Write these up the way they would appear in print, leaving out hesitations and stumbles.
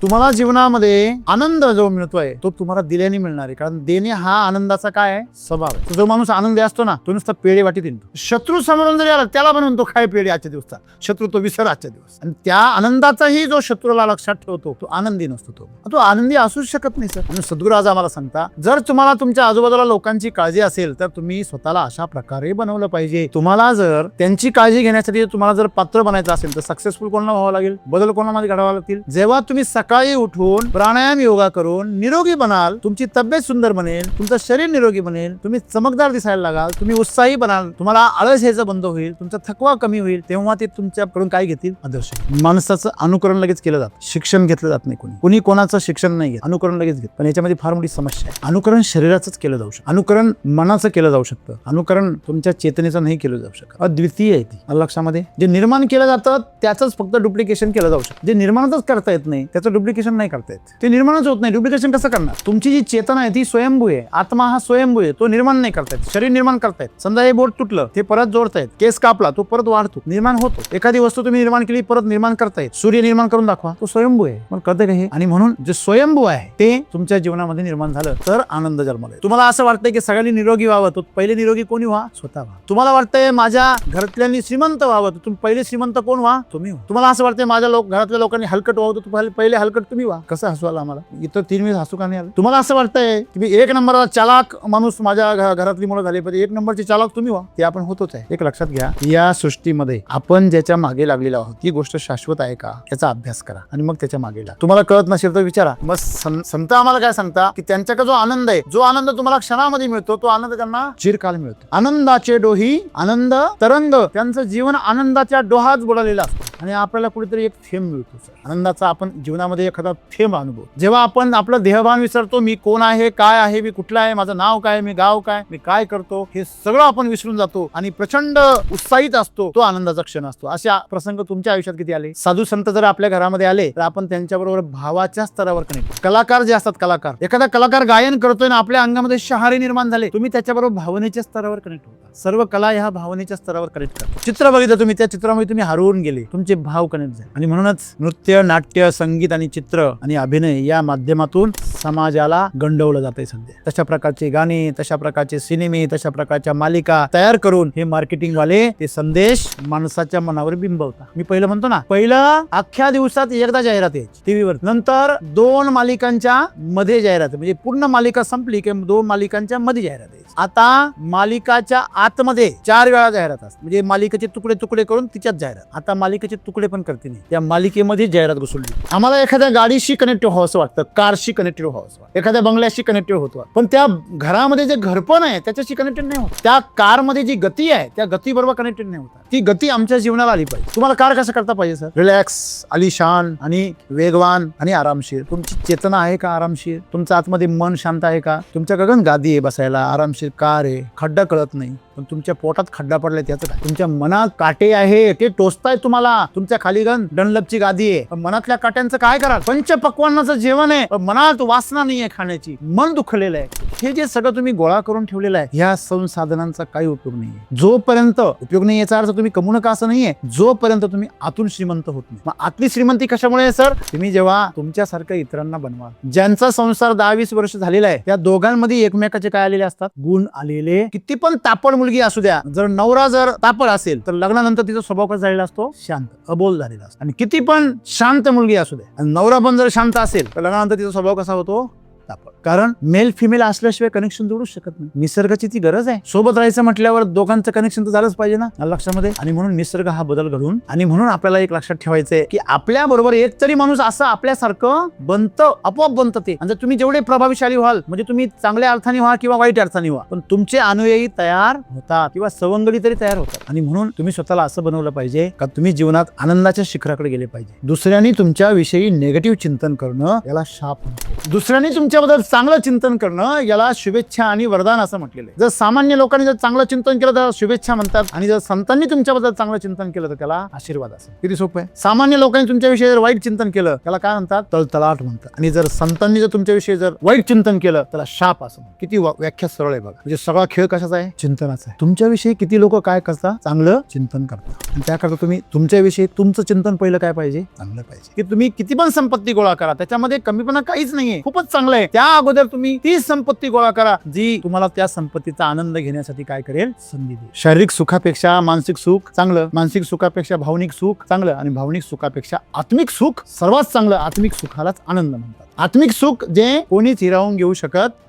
तुम्हाला जीवनामध्ये आनंद जो मिळतोय तो तुम्हाला दिल्याने मिळणार आहे, कारण देणे हा आनंदाचा काय आहे, स्वभाव आहे. जो माणूस आनंदी असतो ना तो नुसता पेढे वाटीत येतो. शत्रू समोरून जरी आला त्याला पण म्हणतो काय पेढे आजच्या दिवसात, शत्रू तो विसर आजच्या दिवस. आणि त्या आनंदाचाही जो शत्रूला लक्षात ठेवतो तो आनंदी नसतो, तो आनंदी असूच शकत नाही सर. आणि सद्गुरू आज आम्हाला सांगता, जर तुम्हाला तुमच्या आजूबाजूला लोकांची काळजी असेल तर तुम्ही स्वतःला अशा प्रकारे बनवलं पाहिजे. तुम्हाला जर त्यांची काळजी घेण्यासाठी तुम्हाला जर पात्र बनायचं असेल तर सक्सेसफुल कोणाला व्हावं लागेल, बदल कोणामध्ये घडावा लागतील. जेव्हा तुम्ही सकाळी उठून प्राणायाम योगा करून निरोगी बनाल, तुमची तब्येत सुंदर बनेल, तुमचं शरीर निरोगी बनेल, तुम्ही चमकदार दिसायला लागाल, तुम्ही उत्साही बनाल, तुम्हाला आळस यायचं बंद होईल, तुमचा थकवा कमी होईल, तेव्हा ते तुमच्याकडून काय घेतील, आदर्श. माणसाचं अनुकरण लगेच केलं जातं, शिक्षण घेतलं जात नाही. कोणी कोणाचं शिक्षण नाही घेत, अनुकरण लगेच घेत. पण याच्यामध्ये फार मोठी समस्या आहे. अनुकरण शरीराचंच केलं जाऊ शकतं, अनुकरण मनाचं केलं जाऊ शकतं, अनुकरण तुमच्या चेतनेचं नाही केलं जाऊ शकत. अद्वितीय आहे ती. लक्षामध्ये जे निर्माण केलं जातं त्याचंच फक्त डुप्लिकेशन केलं जाऊ शकतं. जे निर्माणच करता येत नाही त्याचं डुप्लिकेशन नाही करता येत. ते निर्माणच होत नाही, डुप्लिकेशन कसं करणार. तुमची जी चेतना आहे ती स्वयंभू आहे, आत्मा हा स्वयंभू आहे, तो निर्माण नाही करता येत. शरीर निर्माण करतायत, समजा हे बोट तुटलं ते परत जोडतायत, केस कापला तो परत वाढतो, निर्माण होतो. एखादी वस्तू तुम्ही निर्माण केली परत निर्माण करतायत, सूर्य निर्माण करून दाखवा, तो स्वयंभू आहे. पण कळतं का हे. आणि म्हणून जे स्वयंभू आहे ते तुमच्या जीवनामध्ये निर्माण झालं तर आनंद जन्माला येतो. तुम्हाला असं वाटतंय की सगळ्यांनी निरोगी व्हावं, तो पहिले निरोगी कोणी व्हा, स्वतः व्हा. तुम्हाला वाटतंय माझ्या घरातल्यांनी श्रीमंत व्हावं, तर तुम्ही पहिले श्रीमंत कोण व्हा, तुम्ही व्हा. तुम्हाला असं वाटतंय माझ्या घरातल्या लोकांनी हलकट व्हावं, तर पहिले हलकट तुम्ही व्हा. कसं हसवाल आम्हाला, इतर 3 वेळेस हसू का नाही आलं. तुम्हाला असं वाटतंय की मी 1 नंबरला चालाक माणूस माझ्या घरातली मुलं झाली, पण 1 नंबरची चालक तुम्ही व्हा. ते आपण होतोच आहे. एक लक्षात घ्या, या सृष्टीमध्ये आपण ज्याच्या मागे लागलेलो आहोत ती गोष्ट शाश्वत आहे का याचा अभ्यास करा आणि मग त्याच्या मागे लागा. तुम्हाला कळत नसेल तर विचारा. मग संत आम्हाला काय सांगता की त्यांच्याकडे जो आनंद आहे, जो आनंद तुम्हाला क्षणामध्ये मिळतो तो आनंद त्यांना चिरकाल मिळतो. आनंदाचे डोही आनंद तरंग, त्यांचं जीवन आनंदाच्या डोहात बुडालेलं असतं आणि आपल्याला कुठेतरी एक थेंब मिळतो सर आनंदाचा. आपण जीवनामध्ये एखादा थेंब अनुभव, जेव्हा आपण आपलं देहभान विसरतो, मी कोण आहे, काय आहे, मी कुठला आहे, माझं नाव काय, मी गाव काय, मी काय करतो, हे सगळं आपण विसरून जातो आणि प्रचंड उत्साहित असतो, तो आनंदाचा क्षण असतो. अशा प्रसंग तुमच्या आयुष्यात किती आले. साधू संत जर आपल्या घरामध्ये आले तर आपण त्यांच्याबरोबर भावाच्या स्तरावर कनेक्ट. कलाकार जे असतात, कलाकार, एखादा कलाकार गायन करतोय ना आपल्या अंगामध्ये शहारे निर्माण झाले, तुम्ही त्याच्याबरोबर भावनेच्या स्तरावर कनेक्ट होता. सर्व कला ह्या भावनेच्या स्तरावर कनेक्ट करतात. चित्र बघितलं तुम्ही, त्या चित्रामध्ये तुम्ही हरवून गेले, तुमचे भाव कनेक्ट झाले. आणि म्हणूनच नृत्य, नाट्य, संगीत आणि चित्र आणि अभिनय या माध्यमातून समाजाला गंडवलं जाते सध्या. तशा प्रकारचे गाणे, तशा प्रकारचे सिनेमे, तशा प्रकारच्या मालिका तयार करून हे मार्केटिंग वाले ते संदेश माणसाच्या मनावर बिंबवतात. मी पहिलं म्हणतो ना, पहिलं अख्ख्या दिवसात एकदा जाहिरात यायची टीव्हीवर, नंतर 2 मालिकांच्या मध्ये जाहिरात, म्हणजे पूर्ण मालिका संपली की 2 मालिकांच्या मध्ये जाहिरात यायची. आता मालिकाच्या आतमध्ये 4 वेळा जाहिरात असते, म्हणजे मालिकेचे तुकडे तुकडे करून तिच्यात जाहिरात. आता मालिकेचे तुकडे पण करते नाही, त्या मालिकेमध्ये जाहिरात घुसवली. आम्हाला एखाद्या गाडीशी कनेक्टिव्ह व्हावं असं वाटतं, कारशी कनेक्टिव्ह व्हावं असं वाटतं, एखाद्या बंगल्याशी कनेक्टिव्ह होतो, पण त्या घरामध्ये जे घरपण आहे त्याच्याशी कनेक्टेड नाही होत. त्या कारमध्ये जी गती आहे त्या गती बरोबर कनेक्टेड नाही होता. ती गती आमच्या जीवनाला आली पाहिजे. तुम्हाला कार कसं करता पाहिजे सर, रिलॅक्स, आलिशान आणि वेगवान आणि आरामशीर. तुमची चेतना आहे का आरामशीर, तुमचं आतमध्ये मन शांत आहे का, तुमच्या गगन गादी आहे बसायला, आरामशीर कार आहे, खड्डा कळत नाही, पण तुमच्या पोटात खड्डा पडलाय त्याचं काय. तुमच्या मनात काटे आहे ते टोचताय तुम्हाला, तुमच्या खाली डनलपची गादी आहे, पण मनातल्या काट्यांचं काय करा. पंचपक्वान्नाचं जेवण आहे पण मनात वासना नाहीये खाण्याची, मन दुखलेलं आहे. हे जे सगळं तुम्ही गोळा करून ठेवलेलं आहे, ह्या संसाधनांचा काही उपयोग नाहीये. जोपर्यंत उपयोग नाही याचा अर्थ तुम्ही कमवू नका असं नाहीये, जोपर्यंत तुम्ही आतून श्रीमंत होत नाही. मग आतली श्रीमंती कशामुळे सर, तुम्ही जेव्हा तुमच्यासारख्या इतरांना बनवा, ज्यांचा संसार 10-20 वर्ष झालेला आहे, त्या दोघांमध्ये एकमेकाचे काय आलेले असतात, गुण आलेले. किती पण तापड मुलगी असू द्या, जर नवरा जर तापड असेल तर लग्नानंतर तिचा स्वभाव कसा झालेला असतो, शांत, अबोल झालेला असतो. आणि किती पण शांत मुलगी असू द्या आणि नवरा पण जर शांत असेल तर लग्नानंतर तिचा स्वभाव कसा होतो, तापड. कारण मेल फिमेल असल्याशिवाय कनेक्शन जोडूच शकत नाही. निसर्गाची ती गरज आहे. सोबत राहायचं म्हटल्यावर दोघांचं कनेक्शन तर झालंच पाहिजे ना लक्षामध्ये. आणि म्हणून निसर्ग हा बदल घडून, आणि म्हणून आपल्याला एक लक्षात ठेवायचंय की आपल्या बरोबर एक तरी माणूस असं आपल्यासारखं बनतं, आपोआप बनतं ते. आणि तुम्ही जेवढे प्रभावशाली व्हाल, म्हणजे तुम्ही चांगल्या अर्थाने व्हा किंवा वाईट अर्थाने व्हा, पण तुमचे अनुयायी तयार होतात किंवा सवंगडी तरी तयार होतात. आणि म्हणून तुम्ही स्वतःला असं बनवलं पाहिजे का तुम्ही जीवनात आनंदाच्या शिखराकडे गेले पाहिजे. दुसऱ्यांनी तुमच्या विषयी निगेटिव्ह चिंतन करणं याला शाप. दुसऱ्यांनी तुमच्या तुमच्याबद्दल चांगलं चिंतन करणं याला शुभेच्छा आणि वरदान असं म्हटलेलं आहे. जर सामान्य लोकांनी जर चांगलं चिंतन केलं तर शुभेच्छा म्हणतात, आणि जर संतांनी तुमच्याबद्दल चांगलं चिंतन केलं तर त्याला आशीर्वाद असं. किती सोपं आहे. सामान्य लोकांनी तुमच्याविषयी जर वाईट चिंतन केलं त्याला काय म्हणतात, तळतळाट म्हणतात, आणि जर संतांनी जर तुमच्याविषयी जर वाईट चिंतन केलं त्याला शाप असं. किती व्याख्या सरळ आहे बघा. म्हणजे सगळा खेळ कशाचा आहे, चिंतनाचा आहे. तुमच्याविषयी किती लोक काय करतात, चांगलं चिंतन करतात, आणि त्याकरता तुम्ही तुमच्याविषयी तुमचं चिंतन पहिलं काय पाहिजे, चांगलं पाहिजे. की तुम्ही किती पण संपत्ती गोळा करा, त्याच्यामध्ये कमीपणा काहीच नाहीये, खूपच चांगलं आहे. त्या अगोदर तुम्ही ती संपत्ती गोळा करा जी तुम्हाला त्या संपत्तीचा आनंद घेण्यासाठी काय करेल, संधी देईल. शारीरिक सुखापेक्षा मानसिक सुख चांगलं, मानसिक सुखापेक्षा भावनिक सुख चांगलं, आणि भावनिक सुखापेक्षा आत्मिक सुख सर्वात चांगलं. आत्मिक सुखालाच आनंद म्हणतात. आत्मिक सुख जे कोणीच हिरावून घेऊ शकत,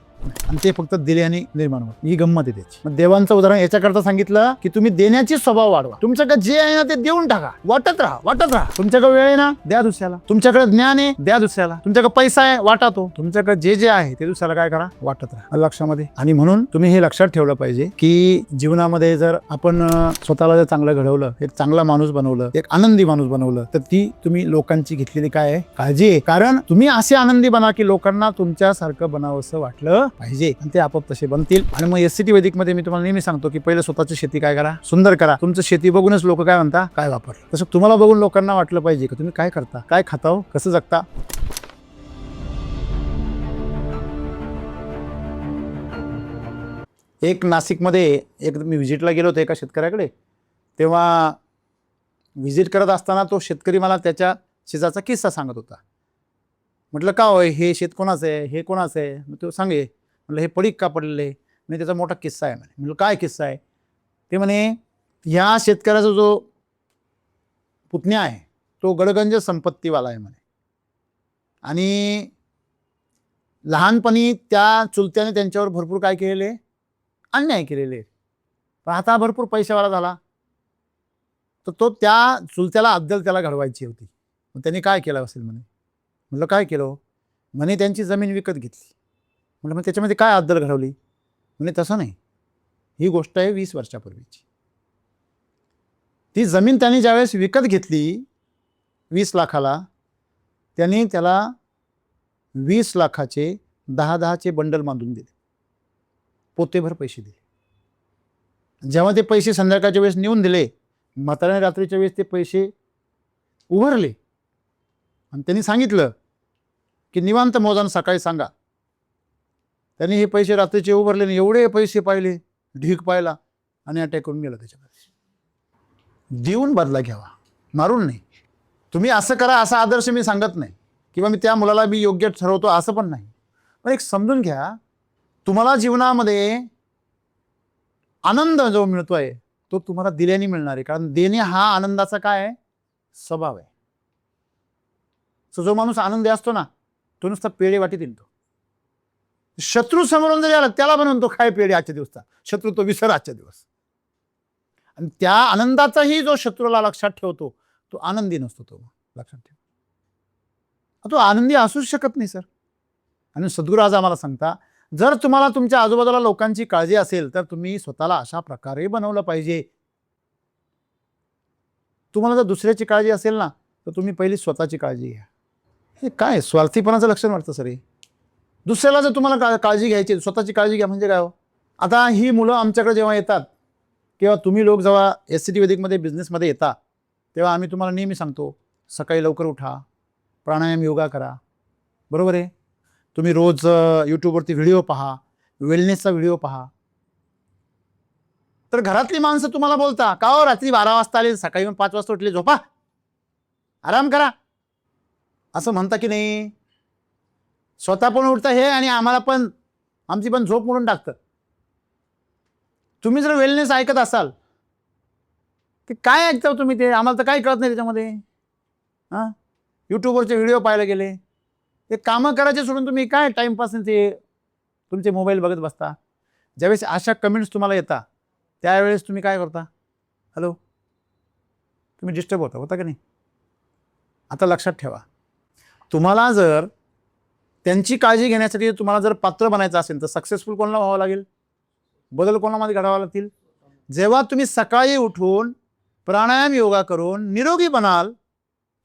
आणि ते फक्त दिल्याने निर्माण होत. ही गंमत आहे त्याची. मग देवांचं उदाहरण याच्याकरता सांगितलं की तुम्ही देण्याची स्वभाव वाढवा. तुमच्याकडे जे आहे ना ते देऊन टाका, वाटत राहा. तुमच्याकडे वेळ आहे ना, द्या दुसऱ्याला. तुमच्याकडे ज्ञान आहे, द्या दुसऱ्याला. तुमच्याकडे पैसा आहे, वाटा तो. तुमच्याकडे जे आहे ते दुसऱ्याला काय करा, वाटत राहा. लक्षामध्ये. आणि म्हणून तुम्ही हे लक्षात ठेवलं पाहिजे की जीवनामध्ये जर आपण स्वतःला जर चांगलं घडवलं, एक चांगला माणूस बनवलं, एक आनंदी माणूस बनवलं, तर ती तुम्ही लोकांची घेतलेली काय आहे, काळजी आहे. कारण तुम्ही असे आनंदी बना की लोकांना तुमच्यासारखं बनावंसं वाटलं पाहिजे, आणि ते आपोआप तसे बनतील. आणि मग एससीटी वैदिक मध्ये मी तुम्हाला नेहमी सांगतो की पहिले स्वतःची शेती काय करा, सुंदर करा. तुमचं शेती बघूनच लोक काय म्हणता, काय वापर. तसं तुम्हाला बघून लोकांना वाटलं पाहिजे की तुम्ही काय करता, काय खाता, कसं जगता. एक नाशिकमध्ये एक मी व्हिजिटला गेलो होतो एका शेतकऱ्याकडे. तेव्हा व्हिजिट करत असताना तो शेतकरी मला त्याच्या शेताचा किस्सा सांगत होता. म्हटलं का होय, हे शेत कोणाचं आहे, हे कोणाचं आहे. मग तो सांगे. म्हटलं हे पडीक का पडलेले. म्हणजे त्याचा मोठा किस्सा आहे म्हणे. म्हटलं काय किस्सा आहे. ते म्हणे ह्या शेतकऱ्याचा जो पुतण्या आहे तो गडगंज संपत्तीवाला आहे म्हणे, आणि लहानपणी त्या चुलत्याने त्यांच्यावर भरपूर काय केलेले, अन्याय केलेले. पण आता भरपूर पैशावाला झाला, तर तो त्या चुलत्याला अद्दल त्याला घडवायची होती. मग त्यांनी काय केलं असेल म्हणे. म्हटलं काय केलं. म्हणे त्यांची जमीन विकत घेतली. म्हटलं मग त्याच्यामध्ये काय अद्दल घडवली. म्हणे तसं नाही, ही गोष्ट आहे 20 वर्षापूर्वीची. ती जमीन त्यांनी ज्यावेळेस विकत घेतली 20 लाखाला, त्यांनी त्याला 20 लाखाचे 10-10चे बंडल बांधून दिले, पोतेभर पैसे दिले. जेव्हा ते पैसे संध्याकाळच्या वेळेस नेऊन दिले, म्हाताऱ्याने रात्रीच्या वेळेस ते पैसे उभारले, आणि त्यांनी सांगितलं की निवांत मोजान सकाळी सांगा. त्यांनी हे पैसे रात्रीचे उभारले, एवढे पैसे पाहिले, ढीक पाहिला, आणि अटॅक करून गेला त्याच्यामध्ये. देऊन बदला घ्यावा, मारून नाही. तुम्ही असं करा असा आदर्श मी सांगत नाही, किंवा मी त्या मुलाला मी योग्य ठरवतो असं पण नाही. पण एक समजून घ्या, तुम्हाला जीवनामध्ये आनंद जो मिळतोय तो तुम्हाला दिल्याने मिळणार आहे. कारण देणे हा आनंदाचा काय आहे, स्वभाव आहे. जो माणूस आनंदी असतो ना, तो नुसता पेढे वाटीत येतो. शत्रू समोरून जरी आला त्याला बनवतो खाय पेढे आजच्या दिवसचा, शत्रू तो विसर आजच्या दिवस. आणि त्या आनंदाचाही जो शत्रूला लक्षात ठेवतो तो आनंदी नसतो. तो लक्षात ठेव, तो आनंदी असूच शकत नाही सर. आणि सद्गुरू आज आम्हाला सांगता, जर तुम्हाला तुमच्या आजूबाजूला लोकांची काळजी असेल तर तुम्ही स्वतःला अशा प्रकारे बनवलं पाहिजे. तुम्हाला जर दुसऱ्याची काळजी असेल ना, तर तुम्ही पहिली स्वतःची काळजी घ्या. हे काय स्वार्थीपणाचं लक्षण वाटतं सर हे. दुसऱ्याला जर तुम्हाला काळजी घ्यायची, स्वतःची काळजी घ्या म्हणजे काय हो. आता ही मुलं आमच्याकडे जेव्हा येतात, किंवा तुम्ही लोक जेव्हा एससीटी वैदिकमध्ये बिझनेसमध्ये येता, तेव्हा आम्ही तुम्हाला नेहमी सांगतो सकाळी लवकर उठा, प्राणायाम योगा करा. बरोबर आहे. तुम्ही रोज यूट्यूबवरती व्हिडिओ पहा, वेलनेसचा व्हिडिओ पहा. तर घरातली माणसं तुम्हाला बोलता का हो, रात्री 12 वाजता आले, सकाळी 5 वाजता उठले, झोपा, आराम करा, असं म्हणता की नाही. स्वतः पण उठतं हे, आणि आम्हाला पण आमची पण झोप मोडून टाकतं. तुम्ही जर वेलनेस ऐकत असाल की काय ऐकता तुम्ही, ते आम्हाला तर काही कळत नाही त्याच्यामध्ये. हां, यूट्यूबवरचे व्हिडिओ पाहायला गेले, ते कामं करायचे सोडून तुम्ही काय टाईमपास ते तुमचे मोबाईल बघत बसता. ज्यावेळेस अशा कमेंट्स तुम्हाला येतात त्यावेळेस तुम्ही काय करता, हॅलो, तुम्ही डिस्टर्ब होता का नाही. आता लक्षात ठेवा, तुम्हाला जर त्यांची काळजी घेण्यासाठी तुम्हाला जर पात्र बनायचं असेल तर सक्सेसफुल कोणाला व्हावं लागेल, बदल कोणामध्ये घडावा लागतील. जेव्हा तुम्ही सकाळी उठून प्राणायाम योगा करून निरोगी बनाल,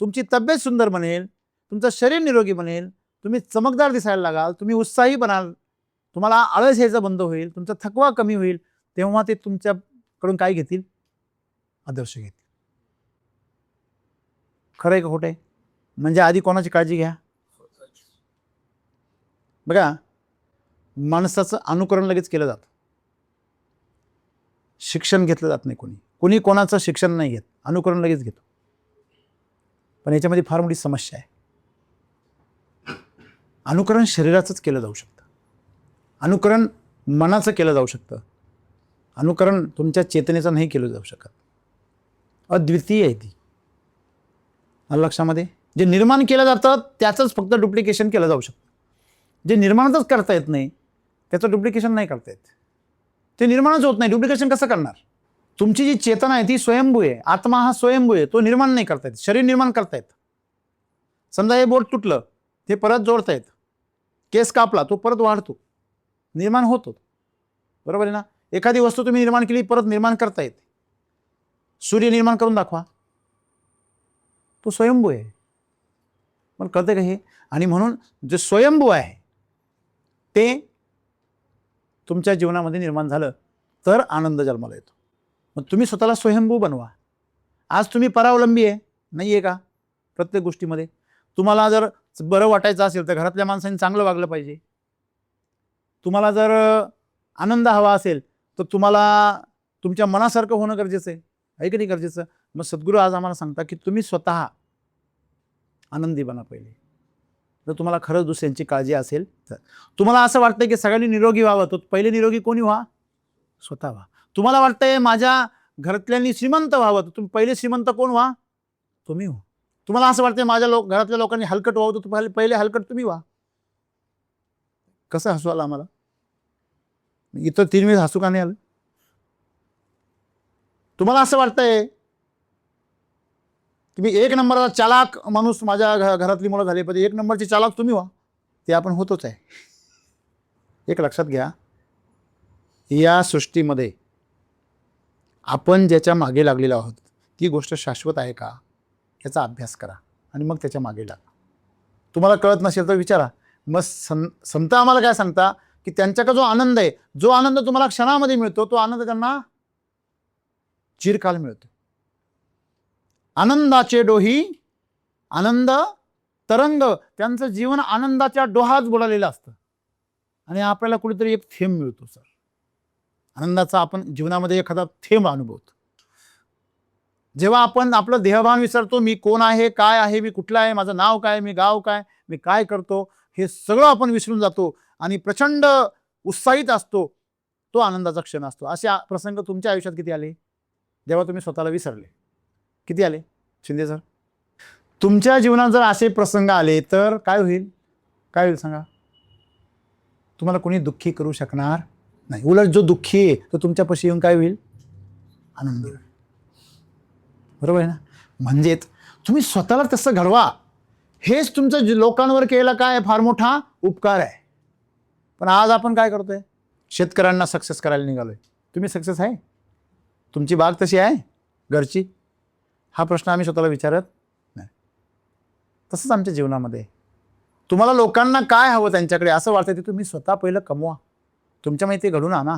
तुमची तब्येत सुंदर बनेल, तुमचं शरीर निरोगी बनेल, तुम्ही चमकदार दिसायला लागाल, तुम्ही उत्साही बनाल, तुम्हाला आळस यायचं बंद होईल, तुमचा थकवा कमी होईल, तेव्हा ते तुमच्याकडून काय घेतील? आदर्श घेतील. खरं आहे का खोटं आहे? म्हणजे आधी कोणाची काळजी घ्या? बघा, माणसाचं अनुकरण लगेच केलं जातं. शिक्षण घेतलं जात नाही. कोणी कोणाचं शिक्षण नाही घेत, अनुकरण लगेच घेतो. पण याच्यामध्ये फार मोठी समस्या आहे. अनुकरण शरीराचंच केलं जाऊ शकतं, अनुकरण मनाचं केलं जाऊ शकतं, अनुकरण तुमच्या चेतनेचं नाही केलं जाऊ शकत. अद्वितीय आहे ती. लक्षामध्ये जे निर्माण केलं जातं त्याचंच फक्त डुप्लिकेशन केलं जाऊ शकतं. जे निर्माणच करता येत नाही त्याचं डुप्लिकेशन नाही करता येत. ते निर्माणच होत नाही, डुप्लिकेशन कसं करणार? तुमची जी चेतना आहे ती स्वयंभू आहे. आत्मा हा स्वयंभू आहे, तो निर्माण नाही करता येत. शरीर निर्माण करता येत. समजा हे बोट तुटलं, ते परत जोडता येत. केस कापला, तो परत वाढतो, निर्माण होतो. बरोबर आहे ना? एखादी वस्तू तुम्ही निर्माण केली, परत निर्माण करता येते. सूर्य निर्माण करून दाखवा, तो स्वयंभू आहे. पण कळतं का हे? आणि म्हणून जे स्वयंभू आहे ते तुमच्या जीवनामध्ये निर्माण झालं तर आनंद जन्माला येतो. मग तुम्ही स्वतःला स्वयंभू बनवा. आज तुम्ही परावलंबी नाही आहे का? प्रत्येक गोष्टीमध्ये तुम्हाला जर बरं वाटायचं असेल तर घरातल्या माणसांनी चांगलं वागलं पाहिजे. तुम्हाला जर आनंद हवा असेल तर तुम्हाला तुमच्या मनासारखं होणं गरजेचं आहे की नाही गरजेचं? मग सद्गुरू आज आम्हाला सांगता की तुम्ही स्वतः आनंदी बना पहिले. जर तुम्हाला खरंच दुसऱ्यांची काळजी असेल तर. तुम्हाला असं वाटतं की सगळ्यांनी निरोगी व्हावं, तर पहिले निरोगी कोणी व्हा? स्वतः व्हा. तुम्हाला वाटतंय माझ्या घरातल्यांनी श्रीमंत व्हावं, तर तुम्ही पहिले श्रीमंत कोण व्हा? तुम्ही हो. तुम्हाला असं वाटतंय माझ्या घरातल्या लोकांनी हलकट व्हावं, तर पहिले हलकट तुम्ही व्हा. कसं हसू आलं आम्हाला? इतर 3 वेळेस हसू का नाही आलं? तुम्हाला असं वाटतंय की मी 1 नंबरचा चालाक माणूस माझ्या घरातली मुलं झाली पाहिजे, 1 नंबरची चालाक तुम्ही व्हा. ते आपण होतोच आहे. एक लक्षात घ्या, या सृष्टीमध्ये आपण ज्याच्या मागे लागलेलो आहोत ती गोष्ट शाश्वत आहे का याचा अभ्यास करा आणि मग त्याच्या मागे लागा. तुम्हाला कळत नसेल तर विचारा. मग संत आम्हाला काय सांगता की त्यांच्याकडे जो आनंद आहे, जो आनंद तुम्हाला क्षणामध्ये मिळतो, तो आनंद त्यांना चिरकाल मिळतो. आनंदाचे डोही आनंद तरंग, त्यांचं जीवन आनंदाच्या डोहात बुडालेलं असतं आणि आपल्याला कुठेतरी एक थेंब मिळतो. सर, आनंदाचा आपण जीवनामध्ये एखादा थेंब अनुभवतो. जेव्हा आपण आपलं देहभान विसरतो, मी कोण आहे, काय आहे, मी कुठला आहे, माझं नाव काय, मी गाव काय, मी काय करतो, हे सगळं आपण विसरून जातो आणि प्रचंड उत्साहित असतो. तो आनंदाचा क्षण असतो. असे प्रसंग तुमच्या आयुष्यात किती आले जेव्हा तुम्ही स्वतःला विसरले? किती आले शिंदे सर? तुमच्या जीवनात जर असे प्रसंग आले तर काय होईल? काय होईल सांगा? तुम्हाला कोणी दुःखी करू शकणार नाही. उलट जो दुःखी आहे तो तुमच्यापाशी येऊन काय होईल? आनंद होईल. बरोबर आहे ना? म्हणजेच तुम्ही स्वतःला तसं घडवा. हेच तुमचं लोकांवर केलेला काय फार मोठा उपकार आहे. पण आज आपण काय करतोय? शेतकऱ्यांना सक्सेस करायला निघालोय. तुम्ही सक्सेस आहे? तुमची बाग तशी आहे घरची? हा प्रश्न आम्ही स्वतःला विचारत नाही. तसंच आमच्या जीवनामध्ये तुम्हाला लोकांना काय हवं त्यांच्याकडे असं वाटतं ते तुम्ही स्वतः पहिलं कमवा, तुमच्या माहिती घडून आणा.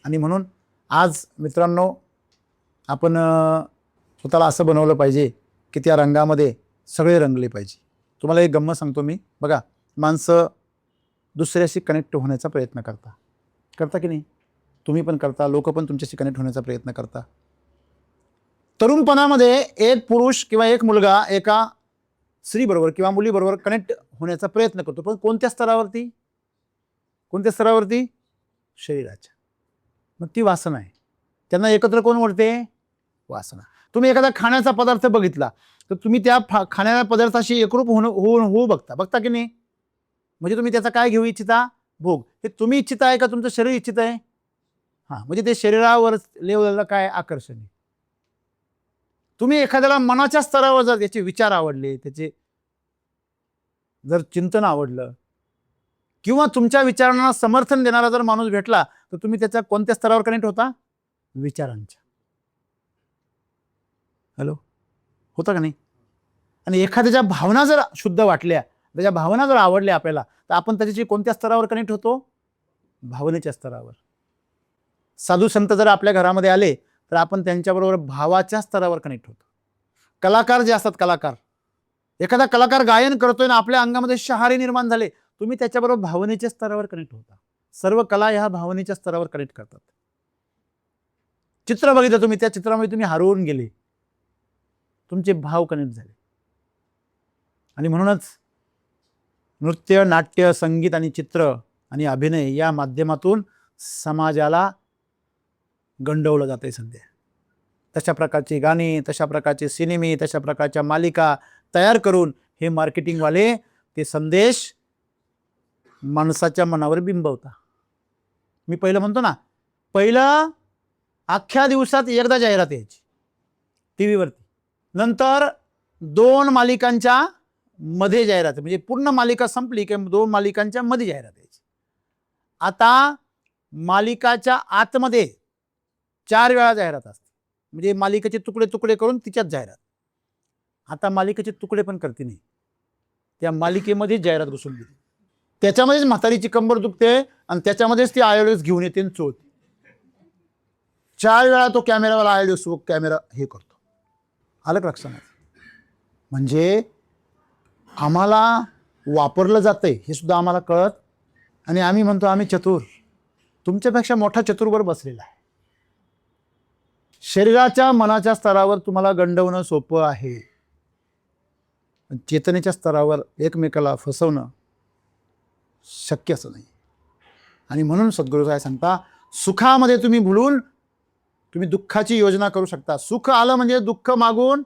आणि म्हणून आज मित्रांनो आपण स्वतःला असं बनवलं पाहिजे की त्या रंगामध्ये सगळे रंगले पाहिजे. तुम्हाला एक गंमत सांगतो मी. बघा, माणसं दुसऱ्याशी कनेक्ट होण्याचा प्रयत्न करता की नाही? तुम्ही पण करता, लोक पण तुमच्याशी कनेक्ट होण्याचा प्रयत्न करता. तरुणपणामध्ये एक पुरुष किंवा एक मुलगा एका स्त्रीबरोबर किंवा मुलीबरोबर कनेक्ट होण्याचा प्रयत्न करतो, पण कोणत्या स्तरावरती? कोणत्या स्तरावरती? शरीराच्या. मग ती वासना आहे. त्यांना एकत्र कोण ओढते? वासना. तुम्ही एखादा खाण्याचा पदार्थ बघितला तर तुम्ही त्या खाण्याच्या पदार्थाशी एकरूप होऊ बघता की नाही? म्हणजे तुम्ही त्याचा काय घेऊ इच्छिता? भोग. हे तुम्ही इच्छित आहे का तुमचं शरीर इच्छित आहे? हां, म्हणजे ते शरीरावर लेवलला काय आकर्षण आहे. तुम्ही एखाद्याला मनाच्या स्तरावर जर त्याचे विचार आवडले, त्याचे जर चिंतन आवडलं किंवा तुमच्या विचारांना समर्थन देणारा जर माणूस भेटला तर तुम्ही त्याच्या कोणत्या स्तरावर कनेक्ट होता? विचारांच्या. हॅलो, होता का नाही? आणि एखाद्याच्या भावना जर शुद्ध वाटल्या त्याच्या भावना जर आवडल्या आपल्याला तर आपण त्याच्याशी कोणत्या स्तरावर कनेक्ट होतो? भावनेच्या स्तरावर. साधू संत जर आपल्या घरामध्ये आले तर आपण त्यांच्याबरोबर भावाच्या स्तरावर कनेक्ट होतो. कलाकार जे असतात, कलाकार, एखादा कलाकार गायन करतोय ना, आपल्या अंगामध्ये शहारे निर्माण झाले, तुम्ही त्याच्याबरोबर भावनेच्या स्तरावर कनेक्ट होता. सर्व कला ह्या भावनेच्या स्तरावर कनेक्ट करतात. चित्र बघितलं तुम्ही, त्या चित्रामध्ये तुम्ही हरवून गेले, तुमचे भाव कनेक्ट झाले. आणि म्हणूनच नृत्य, नाट्य, संगीत आणि चित्र आणि अभिनय या माध्यमातून समाजाला गंडवलं जाते सध्या. तशा प्रकारची गाणी, तशा प्रकारचे सिनेमे, तशा प्रकारच्या मालिका तयार करून हे मार्केटिंगवाले ते संदेश माणसाच्या मनावर बिंबवता. मी पहिलं म्हणतो ना, पहिलं अख्ख्या दिवसात एकदा जाहिरात यायची टीव्हीवरती, नंतर 2 मालिकांच्या मध्ये जाहिरात, म्हणजे पूर्ण मालिका संपली की 2 मालिकांच्या मध्ये जाहिरात यायची. आता मालिकाच्या आतमध्ये 4 वेळा जाहिरात असते, म्हणजे मालिकेचे तुकडे तुकडे करून तिच्यात जाहिरात. आता मालिकेचे तुकडे पण करते नाही, त्या मालिकेमध्येच जाहिरात घुसून गेली. त्याच्यामध्येच म्हातारीची कंबर दुखते आणि त्याच्यामध्येच ती आयोडेक्स घेऊन येते आणि चोळते. 4 वेळा तो कॅमेरावाला आयोडेक्स कॅमेरा हे करतो. आलं का लक्षात? म्हणजे आम्हाला वापरलं जातंय हे सुद्धा आम्हाला कळत, आणि आम्ही म्हणतो आम्ही चतुर. तुमच्यापेक्षा मोठा चतुरवर बसलेला आहे. शरीराच्या मनाच्या स्तरावर तुम्हाला गंडवणं सोपं आहे, चेतनेच्या स्तरावर एकमेकाला फसवणं शक्यच नाही. आणि म्हणून सद्गुरू काय सांगता, सुखामध्ये तुम्ही भुलून तुम्ही दुःखाची योजना करू शकता. सुख आलं म्हणजे दुःख मागून,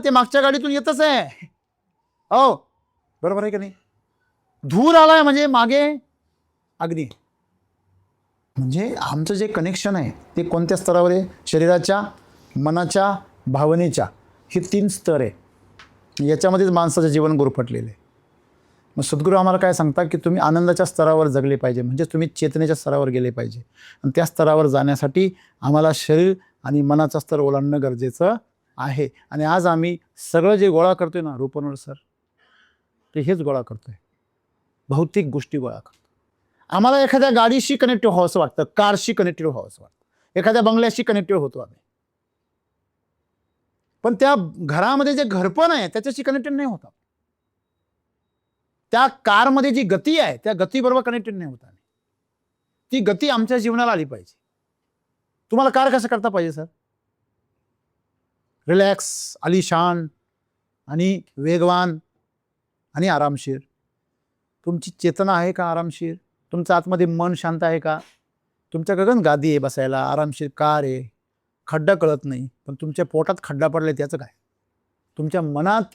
ते मागच्या गाडीतून येतच आहे. हो, बरोबर आहे की नाही? धूर आलाय म्हणजे मागे अग्नी. म्हणजे आमचं जे कनेक्शन आहे ते कोणत्या स्तरावर आहे? शरीराच्या, मनाच्या, भावनेच्या, हे 3 स्तर आहे. याच्यामध्येच माणसाचं जीवन गुरफटलेलं आहे. मग सद्गुरू आम्हाला काय सांगतात की तुम्ही आनंदाच्या स्तरावर जगले पाहिजे, म्हणजे तुम्ही चेतनेच्या स्तरावर गेले पाहिजे. आणि त्या स्तरावर जाण्यासाठी आम्हाला शरीर आणि मनाचा स्तर ओलांडणं गरजेचं आहे. आणि आज आम्ही सगळं जे गोळा करतोय ना रूपनवर सर, ते हेच गोळा करतोय, भौतिक गोष्टी गोळा करतो. आम्हाला एखाद्या गाडीशी कनेक्टिव्ह व्हावं असं वाटतं, कारशी कनेक्टिव्ह व्हावं असं वाटतं, एखाद्या बंगल्याशी कनेक्टिव्ह होतो आम्ही, पण त्या घरामध्ये जे घरपण आहे त्याच्याशी कनेक्टेड नाही होता. त्या कारमध्ये जी गती आहे त्या गतीबरोबर कनेक्टेड नाही होता. ती गती आमच्या जीवनाला आली पाहिजे. तुम्हाला कार कसं करता पाहिजे सर? रिलॅक्स, आलिशान आणि वेगवान आणि आरामशीर. तुमची चेतना आहे का आरामशीर? तुमचं आतमध्ये मन शांत आहे का? तुमच्या गगन गादी आहे बसायला, आरामशीर कार आहे, खड्डा कळत नाही, पण तुमच्या पोटात खड्डा पडलाय त्याचं काय? तुमच्या मनात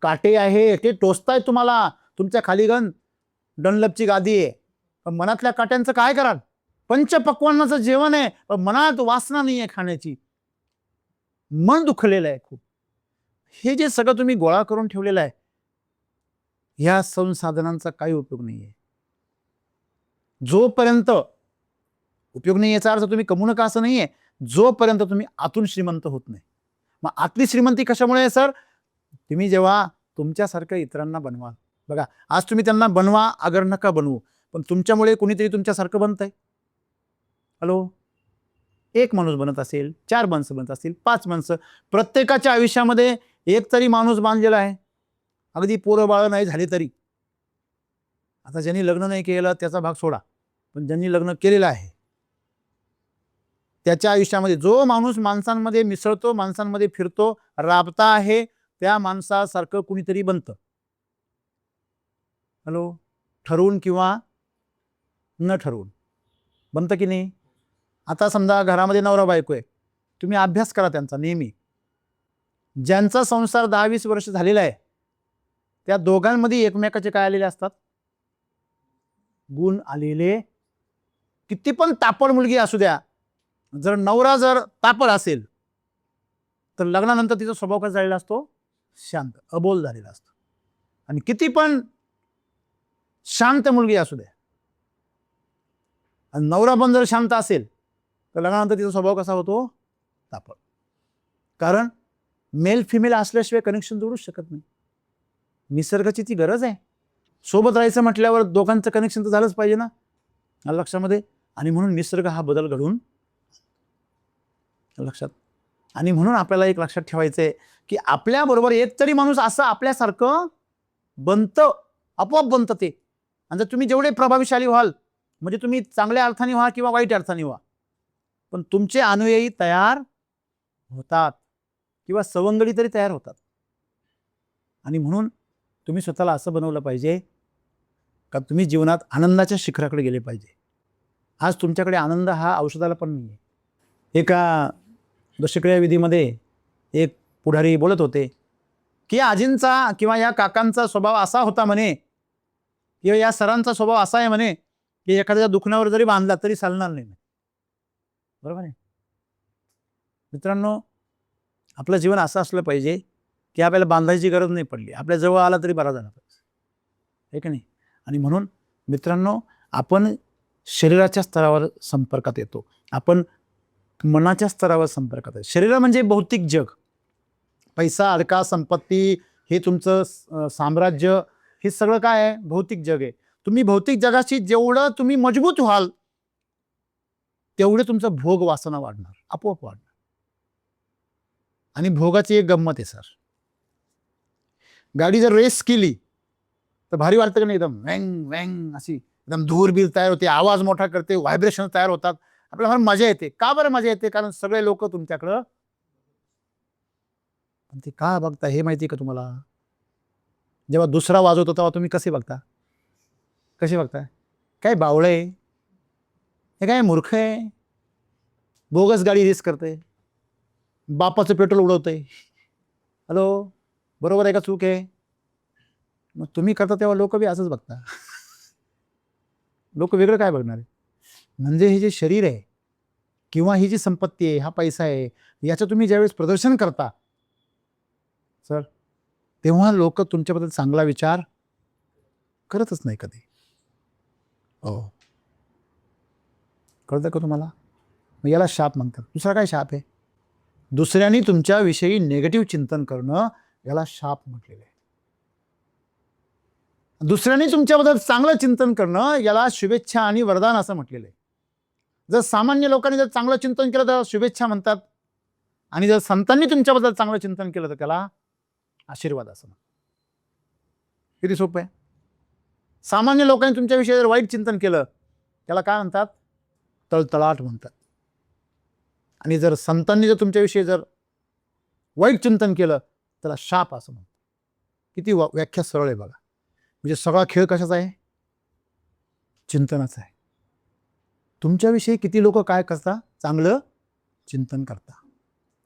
काटे आहे, ते टोचताय तुम्हाला. तुमच्या खाली गण डनलपची गादी आहे, पण मनातल्या काट्यांचं काय कराल? पंचपक्वान्नाचं जेवण आहे, पण मनात वासना नाही आहे खाण्याची, मन दुखलेलं आहे खूप. हे जे सगळं तुम्ही गोळा करून ठेवलेलं आहे, ह्या संसाधनांचा काही उपयोग नाही आहे. जोपर्यंत उपयोग नाही याचा अर्थ तुम्ही कमवू नका असं नाही आहे, जोपर्यंत तुम्ही आतून श्रीमंत होत नाही. मग आतली श्रीमंती कशामुळे आहे सर? तुम्ही जेव्हा तुमच्यासारखं इतरांना बनवाल. बघा, आज तुम्ही त्यांना बनवा अगर नका बनवू, पण तुमच्यामुळे कोणीतरी तुमच्यासारखं बनतंय. हॅलो, 1 माणूस बनत असेल, 4 माणसं बनत असतील, 5 माणसं, प्रत्येकाच्या आयुष्यामध्ये एक तरी माणूस बांधलेला आहे. अगदी पोरं बाळ नाही झाली तरी. आता ज्यांनी लग्न नाही केलं त्याचा भाग सोडा, पण ज्यांनी लग्न केलेलं आहे त्याच्या आयुष्यामध्ये जो माणूस माणसांमध्ये मिसळतो, माणसांमध्ये फिरतो, राबता आहे, त्या माणसासारखं कुणीतरी बनतं. हॅलो, ठरवून किंवा न ठरवून बनतं की नाही? आता समजा घरामध्ये नवरा बायको आहे, तुम्ही अभ्यास करा त्यांचा नेहमी. ज्यांचा संसार 10-20 वर्ष झालेला आहे त्या दोघांमध्ये एकमेकाचे काय आलेले असतात? गुण आलेले. किती पण तापड मुलगी असू द्या, जर नवरा जर तापड असेल तर लग्नानंतर तिचा स्वभाव कसा झालेला असतो? शांत, अबोल झालेला असतो. आणि किती पण शांत मुलगी असू द्या, आणि नवरा पण जर शांत असेल तर लग्नानंतर तिचा स्वभाव कसा होतो? तापड. कारण मेल फिमेल असल्याशिवाय कनेक्शन जोडूच शकत नाही. निसर्गाची ती गरज आहे. सोबत राहायचं म्हटल्यावर दोघांचं कनेक्शन तर झालंच पाहिजे ना, आलं लक्षामध्ये. आणि म्हणून निसर्ग हा बदल घडून लक्षात. आणि म्हणून आपल्याला एक लक्षात ठेवायचं आहे की आपल्याबरोबर एक तरी माणूस असं आपल्यासारखं बनतं, आपोआप बनतं ते. आणि जर तुम्ही जेवढे प्रभावशाली व्हाल, म्हणजे तुम्ही चांगल्या अर्थाने व्हा किंवा वाईट अर्थाने व्हा, पण तुमचे अनुयायी तयार होतात किंवा सवंगडी तरी तयार होतात. आणि म्हणून तुम्ही स्वतःला असं बनवलं पाहिजे का तुम्ही जीवनात आनंदाच्या शिखराकडे गेले पाहिजे. आज तुमच्याकडे आनंद हा औषधाला पण नाही आहे. एका दशक्रिया विधीमध्ये एक पुढारी बोलत होते की आजींचा किंवा या काकांचा स्वभाव असा होता म्हणे, किंवा या सरांचा स्वभाव असा आहे म्हणे की एखाद्या दुखण्यावर जरी बांधला तरी चालणार नाही. बरोबर आहे मित्रांनो, आपलं जीवन असं असलं पाहिजे की आपल्याला बांधायची गरज नाही पडली, आपल्या जवळ आला तरी बरा झाला पाहिजे, आहे की नाही. आणि म्हणून मित्रांनो, आपण शरीराच्या स्तरावर संपर्कात येतो, आपण मनाच्या स्तरावर संपर्कात आहे. शरीर म्हणजे भौतिक जग, पैसा, अडका, संपत्ती, हे तुमचं साम्राज्य, हे सगळं काय आहे, भौतिक जग आहे. तुम्ही भौतिक जगाशी जेवढं तुम्ही मजबूत व्हाल तेवढे तुमचं भोग वासना वाढणार, आपोआप वाढणार. आणि भोगाची एक गंमत आहे सर, गाडी जर रेस केली तर भारी वाटतं का नाही, एकदम वँग वँग अशी एकदम धूरबीर तयार होते, आवाज मोठा करते, व्हायब्रेशन तयार होतात, आपल्याला मजा येते. का बरं मजा येते? कारण सगळे लोक तुमच्याकडं. पण ते का बघता हे माहिती का तुम्हाला? जेव्हा दुसरा वाजवतो तेव्हा तुम्ही कसे बघता? कसे बघता? काय बावळे, हे काय मूर्ख आहे, बोगस गाडी रेस करते, बापाचं पेट्रोल उडवतंय. हॅलो, बरोबर आहे का चूक आहे? मग तुम्ही करता तेव्हा लोक बी असंच बघता. लोक वेगळं काय बघणार आहे? म्हणजे हे जे शरीर आहे किंवा ही जी संपत्ती आहे, हा पैसा आहे, याचं तुम्ही ज्यावेळेस प्रदर्शन करता सर, तेव्हा लोक तुमच्याबद्दल चांगला विचार करतच नाही कधी. हो, कळतं का तुम्हाला? मग याला शाप म्हणतात. दुसरा काय शाप आहे? दुसऱ्यांनी तुमच्याविषयी नेगेटिव्ह चिंतन करणं, याला शाप म्हटलेलं आहे. दुसऱ्यांनी तुमच्याबद्दल चांगलं चिंतन करणं, याला शुभेच्छा आणि वरदान असं म्हटलेलं आहे. जर सामान्य लोकांनी जर चांगलं चिंतन केलं तर शुभेच्छा म्हणतात, आणि जर संतांनी तुमच्याबद्दल चांगलं चिंतन केलं तर त्याला आशीर्वाद असं म्हणतात. किती सोपं आहे. सामान्य लोकांनी तुमच्याविषयी जर वाईट चिंतन केलं त्याला काय म्हणतात? तळतळाट म्हणतात. आणि जर संतांनी जर तुमच्याविषयी जर वाईट चिंतन केलं त्याला शाप असं म्हणतात. किती व्याख्या सरळ आहे बघा. म्हणजे सगळा खेळ कशाचा आहे? चिंतनाचा आहे. तुमच्याविषयी किती लोक काय करता? चांगलं चिंतन करता.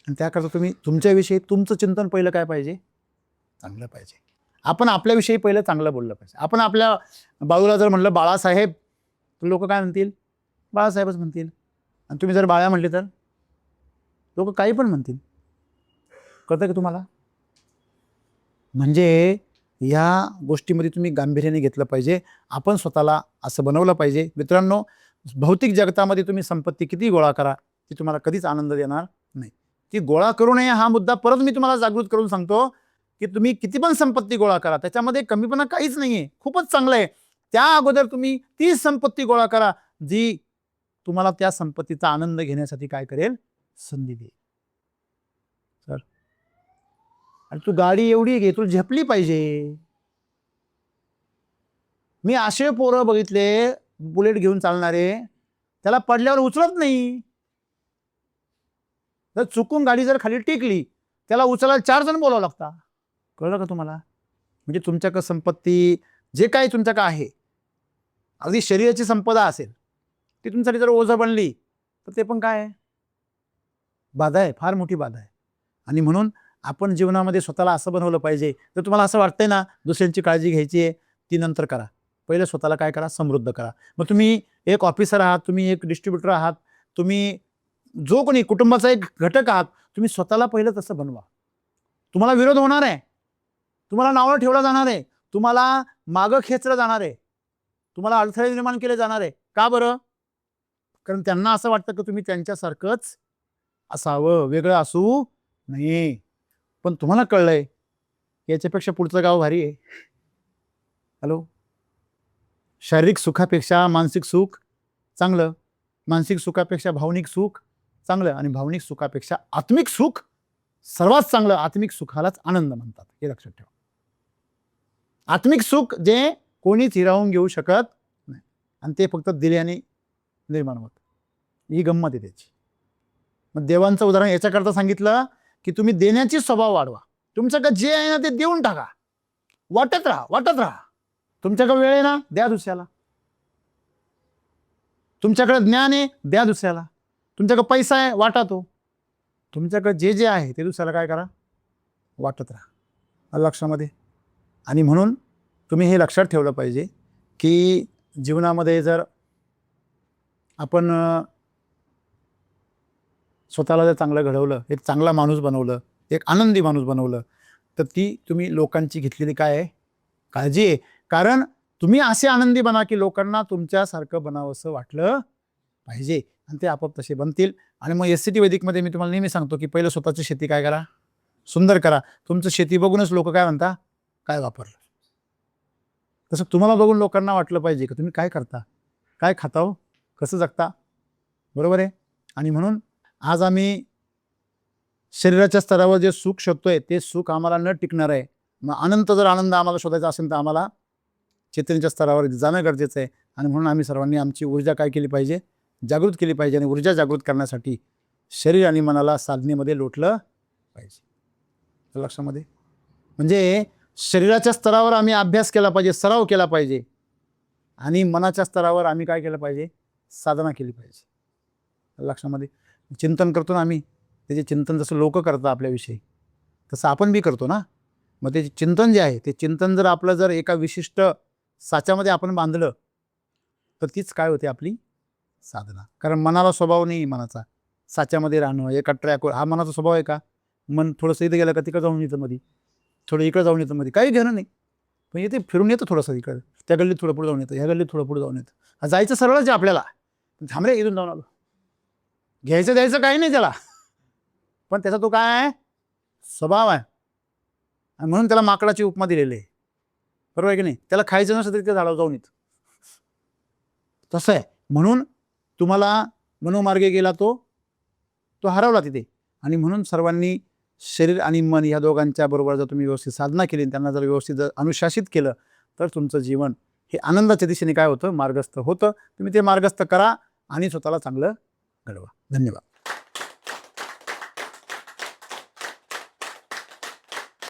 आणि त्याकरता तुम्ही तुमच्याविषयी तुमचं चिंतन पहिलं काय पाहिजे? चांगलं पाहिजे. आपण आपल्याविषयी पहिलं चांगलं बोललं पाहिजे. आपण आपल्या बाळूला जर म्हणलं बाळासाहेब, तर लोक काय म्हणतील? बाळासाहेबच म्हणतील. आणि तुम्ही जर बाळा म्हणले तर लोक काही पण म्हणतील. कळतं का तुम्हाला? म्हणजे या गोष्टीमध्ये तुम्ही गांभीर्याने घेतलं पाहिजे. आपण स्वतःला असं बनवलं पाहिजे. मित्रांनो, भौतिक जगतामध्ये तुम्ही संपत्ती किती गोळा करा, ती तुम्हाला कधीच आनंद देणार नाही. ती गोळा करू नये हा मुद्दा परत मी तुम्हाला जागृत करून सांगतो की तुम्ही किती पण संपत्ती गोळा करा, त्याच्यामध्ये कमीपणा काहीच नाहीये, खूपच चांगलं आहे. त्या अगोदर तुम्ही ती संपत्ती गोळा करा जी तुम्हाला त्या संपत्तीचा आनंद घेण्यासाठी काय करेल? संधी देईल. सर, आणि तू गाडी एवढी घे, तू झेपली पाहिजे. मी असे पोरं बघितले बुलेट घेऊन चालणारे, त्याला पडल्यावर उचलत नाही. जर चुकून गाडी जर खाली टेकली त्याला उचलायला 4 जण बोलावं लागतात. कळलं का तुम्हाला? म्हणजे तुमच्याकडे संपत्ती जे काही तुमच्याकडे आहे, अगदी शरीराची संपदा असेल, ती तुमच्यासाठी जर ओझं बनली तर ते पण काय आहे? बाधा आहे, फार मोठी बाधा आहे. आणि म्हणून आपण जीवनामध्ये स्वतःला असं बनवलं पाहिजे. जर तुम्हाला असं वाटतंय ना दुसऱ्यांची काळजी घ्यायची आहे, ती नंतर करा. पहिलं स्वतःला काय करा? समृद्ध करा. मग तुम्ही एक ऑफिसर आहात, तुम्ही एक डिस्ट्रीब्युटर आहात, तुम्ही जो कोणी कुटुंबाचा एक घटक आहात, तुम्ही स्वतःला पहिलं तसं बनवा. तुम्हाला विरोध होणार आहे, तुम्हाला नावं ठेवलं जाणार आहे, तुम्हाला मागं खेचलं जाणार आहे, तुम्हाला अडथळे निर्माण केले जाणार आहे. का बरं? कारण त्यांना असं वाटतं की तुम्ही त्यांच्यासारखंच असावं, वेगळं असू नये. पण तुम्हाला कळलंय याच्यापेक्षा पुढचं गाव भारी आहे. हॅलो, शारीरिक सुखापेक्षा मानसिक सुख चांगलं, मानसिक सुखापेक्षा भावनिक सुख चांगलं, आणि भावनिक सुखापेक्षा आत्मिक सुख सर्वात चांगलं. आत्मिक सुखालाच आनंद म्हणतात, हे लक्षात ठेवा. आत्मिक सुख जे कोणीच हिरावून घेऊ शकत नाही, आणि ते फक्त दिल्याने निर्माण होतं. ही गंमत आहे त्याची. मग देवांचं उदाहरण याच्याकरता सांगितलं की तुम्ही देण्याची स्वभाव वाढवा. तुमच्याकडे जे आहे ना ते देऊन टाका, वाटत राहा. तुमच्याकडे वेळ आहे ना, द्या दुसऱ्याला. तुमच्याकडे ज्ञान आहे, द्या दुसऱ्याला. तुमच्याकडे पैसा आहे, वाटा तो. तुमच्याकडे जे जे आहे ते दुसऱ्याला काय करा, वाटत राहा. लक्षामध्ये. आणि म्हणून तुम्ही हे लक्षात ठेवलं पाहिजे की जीवनामध्ये जर आपण स्वतःला जर चांगलं घडवलं, एक चांगला माणूस बनवलं, एक आनंदी माणूस बनवलं, तर ती तुम्ही लोकांची घेतलेली काय आहे, काळजी आहे. कारण तुम्ही असे आनंदी बना की लोकांना तुमच्यासारखं बनावंसं वाटलं पाहिजे, आणि ते आपोआप तसे बनतील. आणि मग SCT वैदिकमध्ये मी तुम्हाला नेहमी सांगतो की पहिलं स्वतःची शेती काय करा, सुंदर करा. तुमचं शेती बघूनच लोक काय म्हणता, काय वापरलं. तसं तुम्हाला बघून लोकांना वाटलं पाहिजे की तुम्ही काय करता, काय खाता हो, कसं जगता. बरोबर आहे. आणि म्हणून आज आम्ही शरीराच्या स्तरावर जे सुख शोधतोय ते सुख आम्हाला न टिकणार आहे. मग अनंत जर आनंद आम्हाला शोधायचा असेल तर आम्हाला चैतन्याच्या स्तरावर जाणं गरजेचं आहे. आणि म्हणून आम्ही सर्वांनी आमची ऊर्जा काय केली पाहिजे, जागृत केली पाहिजे. आणि ऊर्जा जागृत करण्यासाठी शरीर आणि मनाला साधनेमध्ये लोटलं पाहिजे. लक्षामध्ये. म्हणजे शरीराच्या स्तरावर आम्ही अभ्यास केला पाहिजे, सराव केला पाहिजे, आणि मनाच्या स्तरावर आम्ही काय केलं पाहिजे, साधना केली पाहिजे. लक्षामध्ये. चिंतन करतो ना आम्ही, त्याचे चिंतन जसं लोक करतात आपल्याविषयी तसं आपण बी करतो ना. मग ते चिंतन जे आहे ते चिंतन जर आपलं जर एका विशिष्ट साच्यामध्ये आपण बांधलं तर तीच काय होते, आपली साधना. कारण मनाला स्वभाव नाही मनाचा साच्यामध्ये राहणं, एका ट्रॅकवर. हा मनाचा स्वभाव आहे का, मन थोडंसं इथं गेलं का तिकडं जाऊन येतं मध्ये, थोडं इकडं जाऊन येतं मध्ये, काही घेणं नाही. पण इथे फिरून येतं थोडंसं इकडं, त्या गल्लीत थोडं पुढे जाऊन येतं, ह्या गल्लीत थोडं पुढे जाऊन येतं. जायचं सरळच आहे आपल्याला, थांबरे इथून जाऊन आलो, घ्यायचं द्यायचं काही नाही त्याला. पण त्याचा तो काय आहे, स्वभाव आहे. आणि म्हणून त्याला माकडाची उपमा दिलेली आहे. बरोबर आहे की नाही. त्याला खायचं नसतं तरी त्या झाडावर जाऊन येतं. तसं आहे. म्हणून तुम्हाला मनोमार्गे गेला तो हरवला तिथे. आणि म्हणून सर्वांनी शरीर आणि मन या दोघांच्या बरोबर जर तुम्ही व्यवस्थित साधना केली, त्यांना जर व्यवस्थित जर अनुशासित केलं, तर तुमचं जीवन हे आनंदाच्या दिशेने काय होतं, मार्गस्थ होतं. तुम्ही ते मार्गस्थ करा आणि स्वतःला चांगलं घडवा. धन्यवाद.